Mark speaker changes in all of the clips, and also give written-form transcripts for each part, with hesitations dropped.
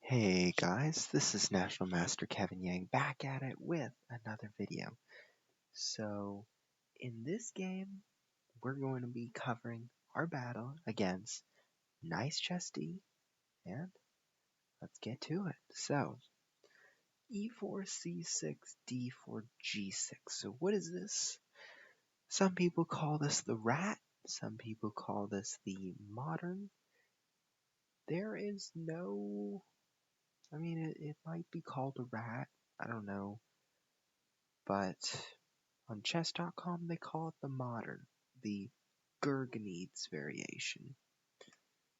Speaker 1: Hey guys, this is National Master Kevin Yang back at it with another video. So, in this game, we're going to be covering our battle against NiceChessD, and let's get to it. So, e4, c6, d4, g6. So what is this? Some people call this the rat, some people call this the modern. There is no... it might be called a rat, I don't know. But on chess.com they call it the modern, the Gurgenidze variation.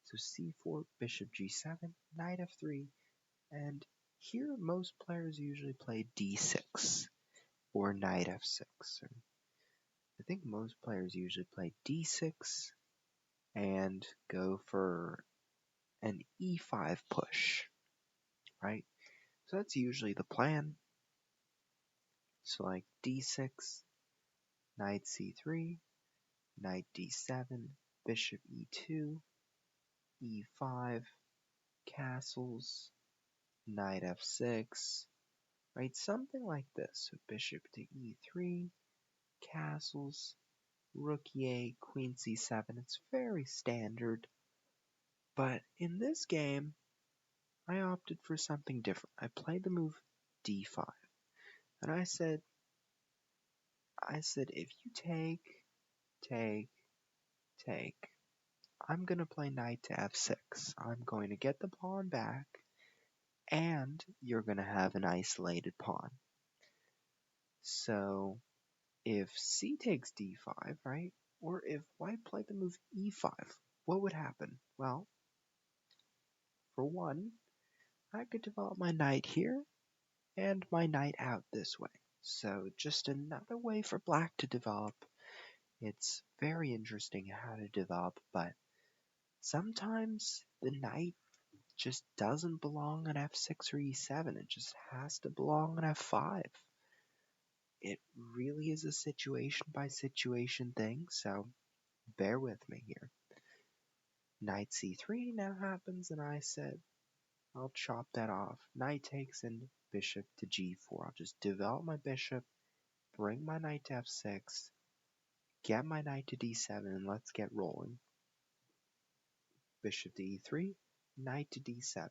Speaker 1: So c4, bishop g7, knight f3, and here most players usually play d6 or knight f6. I think most players usually play d6 and go for an e5 push, right? So that's usually the plan. So like d6, knight c3, knight d7, bishop e2, e5, castles, knight f6, right? Something like this. So bishop to e3, castles, rook e8, queen c7. It's very standard. But in this game, I opted for something different. I played the move d5. And I said, if you take, I'm going to play knight to f6. I'm going to get the pawn back, and you're going to have an isolated pawn. So if c takes d5, right, or if white played the move e5, what would happen? Well, for one, I could develop my knight here and my knight out this way. So just another way for black to develop. It's very interesting how to develop, but sometimes the knight just doesn't belong on f6 or e7. It just has to belong on f5. It really is a situation by situation thing, so bear with me here. Knight c3 now happens, and I said, I'll chop that off. Knight takes and bishop to g4. I'll just develop my bishop, bring my knight to f6, get my knight to d7, and let's get rolling. Bishop to e3, knight to d7,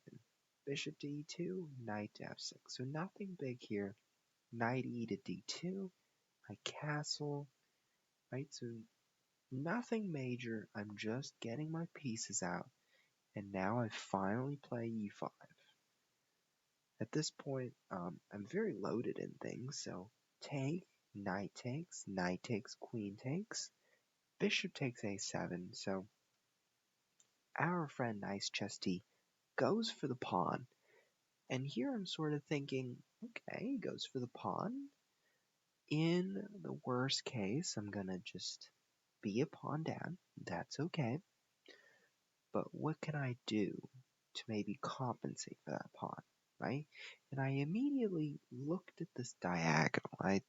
Speaker 1: bishop to e2, knight to f6. So nothing big here. Knight e to d2, I castle, right? So nothing major. I'm just getting my pieces out, and now I finally play e5. At this point, I'm very loaded in things, so take, knight takes, queen takes, bishop takes a7, so our friend NiceChessD goes for the pawn, and here I'm sort of thinking, okay, he goes for the pawn. In the worst case, I'm gonna just be a pawn down, that's okay, but what can I do to maybe compensate for that pawn, right? And I immediately looked at this diagonal. I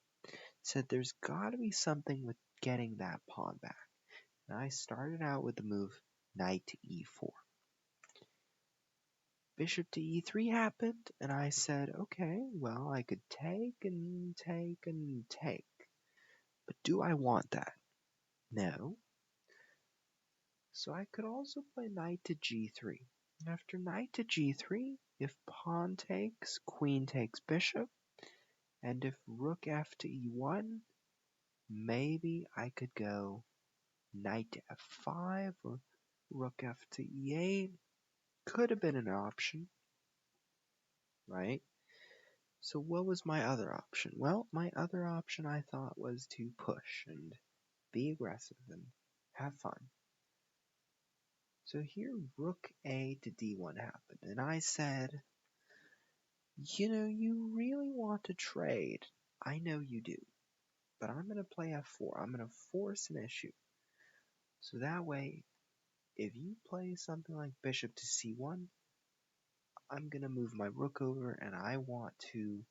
Speaker 1: said there's got to be something with getting that pawn back. And I started out with the move knight to e4. Bishop to e3 happened, and I said, okay, well, I could take and take and take. But do I want that? No. So I could also play knight to g3. And after knight to g3, if pawn takes, queen takes bishop, and if rook f to e1, maybe I could go knight to f5 or rook f to e8. Could have been an option, right? So what was my other option? Well, my other option I thought was to push and be aggressive and have fun. So here rook a to d1 happened, and I said, you really want to trade. I know you do, but I'm going to play f4. I'm going to force an issue. So that way, if you play something like bishop to c1, I'm going to move my rook over, and I want to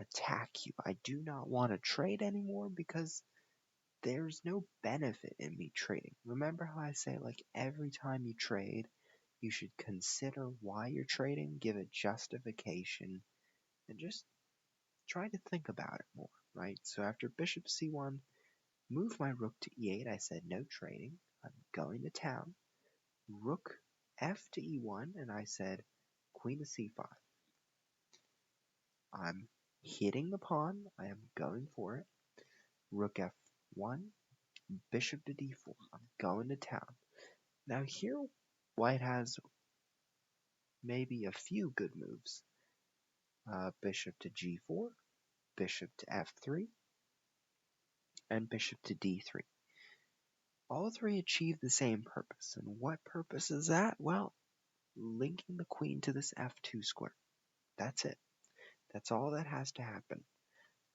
Speaker 1: attack you. I do not want to trade anymore because there's no benefit in me trading. Remember how I say, like, every time you trade, You should consider why you're trading, give a justification, and just try to think about it more, right? So after bishop c1, move my rook to e8, I said no trading, I'm going to town. Rook f to e1, and I said queen to c5. I'm hitting the pawn, I am going for it. Rook f1, bishop to d4, I'm going to town. Now here, white has maybe a few good moves. Bishop to g4, bishop to f3, and bishop to d3. All three achieve the same purpose. And what purpose is that? Well, linking the queen to this f2 square. That's it. That's all that has to happen.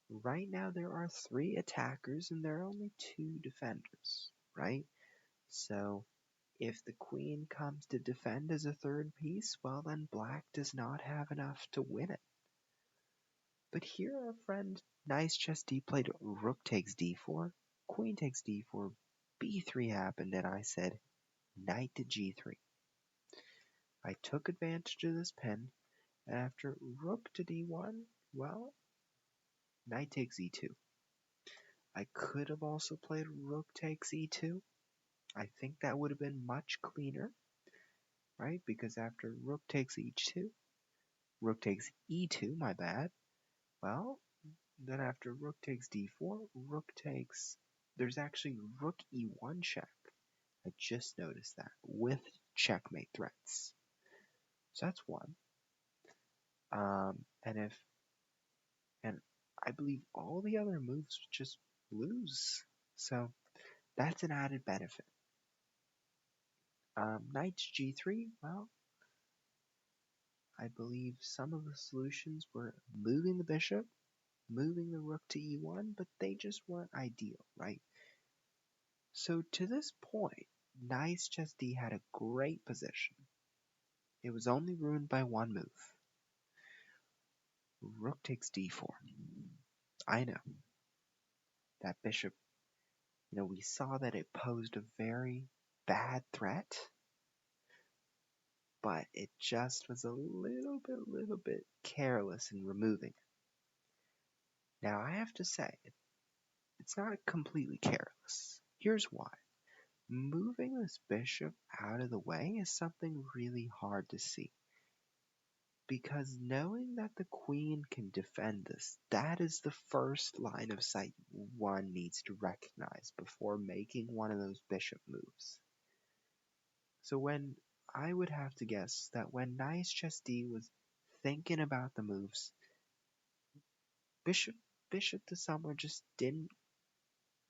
Speaker 1: Right now there are 3 attackers and there are only 2 defenders, right? So if the queen comes to defend as a third piece, well then black does not have enough to win it. But here our friend NiceChessD played rook takes d4, queen takes d4, b3 happened, and I said knight to g3. I took advantage of this pin, and after rook to d1, well, knight takes e2. I could have also played rook takes e2. I think that would have been much cleaner, right? Because after rook takes e2, rook takes e2, my bad. Well, then after rook takes d4, rook takes, there's actually rook e1 check. I just noticed that, with checkmate threats. So that's one. And I believe all the other moves just lose. So that's an added benefit. Knight g3, well, I believe some of the solutions were moving the bishop, moving the rook to e1, but they just weren't ideal, right? So to this point, NiceChessD had a great position. It was only ruined by one move. Rook takes d4. I know. That bishop, we saw that it posed a very bad threat, but it just was a little bit careless in removing it. Now I have to say, it's not completely careless. Here's why. Moving this bishop out of the way is something really hard to see. Because knowing that the queen can defend this, that is the first line of sight one needs to recognize before making one of those bishop moves. So I would have to guess that when NiceChessD was thinking about the moves, bishop to somewhere just didn't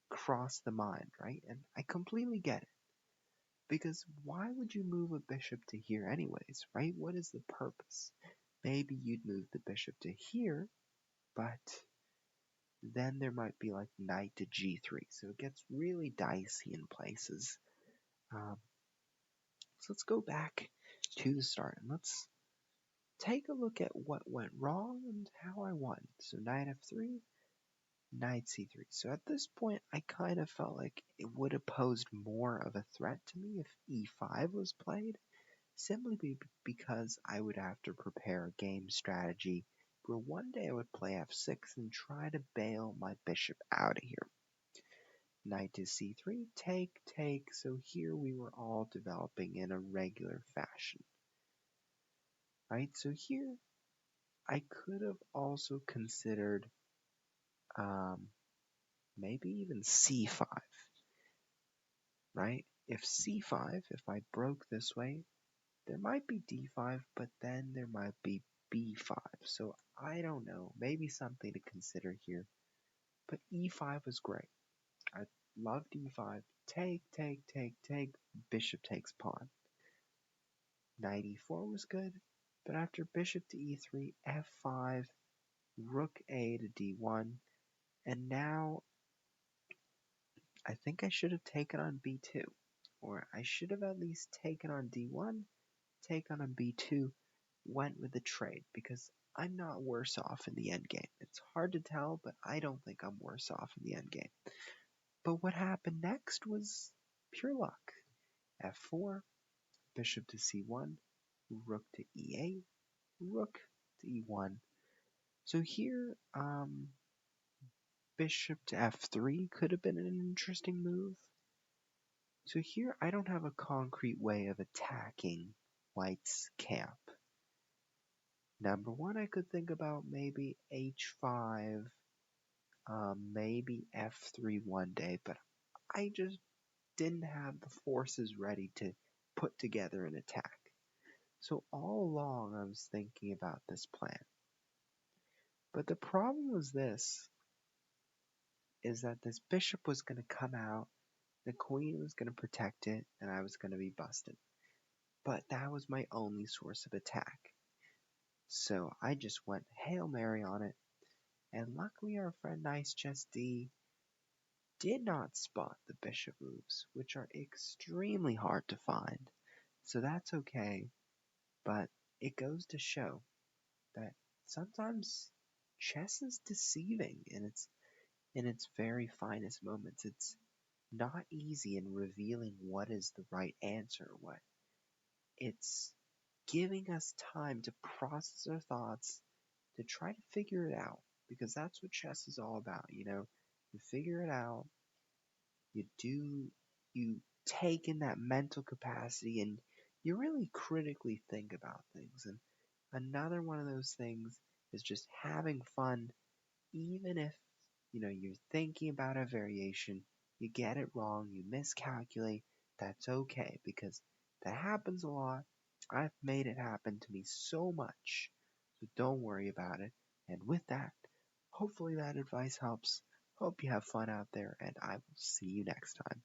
Speaker 1: cross the mind, right? And I completely get it. Because why would you move a bishop to here anyways, right? What is the purpose? Maybe you'd move the bishop to here, but then there might be like knight to g3, so it gets really dicey in places. So let's go back to the start and let's take a look at what went wrong and how I won. So knight f3, knight c3. So at this point, I kind of felt like it would have posed more of a threat to me if e5 was played, simply because I would have to prepare a game strategy where one day I would play f6 and try to bail my bishop out of here. Knight to c3, take, so here we were all developing in a regular fashion. Right, so here I could have also considered maybe even c5, right? If c5, if I broke this way, there might be d5, but then there might be b5. So I don't know, maybe something to consider here. But e5 was great. I loved e5. Take, bishop takes pawn. Knight e4 was good, but after bishop to e3, f5, rook a to d1, and now I think I should have taken on b2, or I should have at least taken on d1, taken on b2, went with the trade, because I'm not worse off in the endgame. It's hard to tell, but I don't think I'm worse off in the endgame. But what happened next was pure luck. f4, bishop to c1, rook to e8, rook to e1. So here, bishop to f3 could have been an interesting move. So here I don't have a concrete way of attacking white's camp. Number one, I could think about maybe h5, maybe f3 one day, but I just didn't have the forces ready to put together an attack. So all along I was thinking about this plan. But the problem was this, is that this bishop was going to come out, the queen was going to protect it, and I was going to be busted. But that was my only source of attack. So I just went Hail Mary on it, and luckily our friend NiceChessD did not spot the bishop moves, which are extremely hard to find. So that's okay, but it goes to show that sometimes chess is deceiving in its very finest moments. It's not easy in revealing what is the right answer. What it's giving us time to process our thoughts, to try to figure it out, because that's what chess is all about. You figure it out, you take in that mental capacity, and you really critically think about things. And another one of those things is just having fun, even if you're thinking about a variation, you get it wrong, you miscalculate. That's okay, because that happens a lot. I've made it happen to me so much, so don't worry about it. And with that, hopefully that advice helps. Hope you have fun out there, and I will see you next time.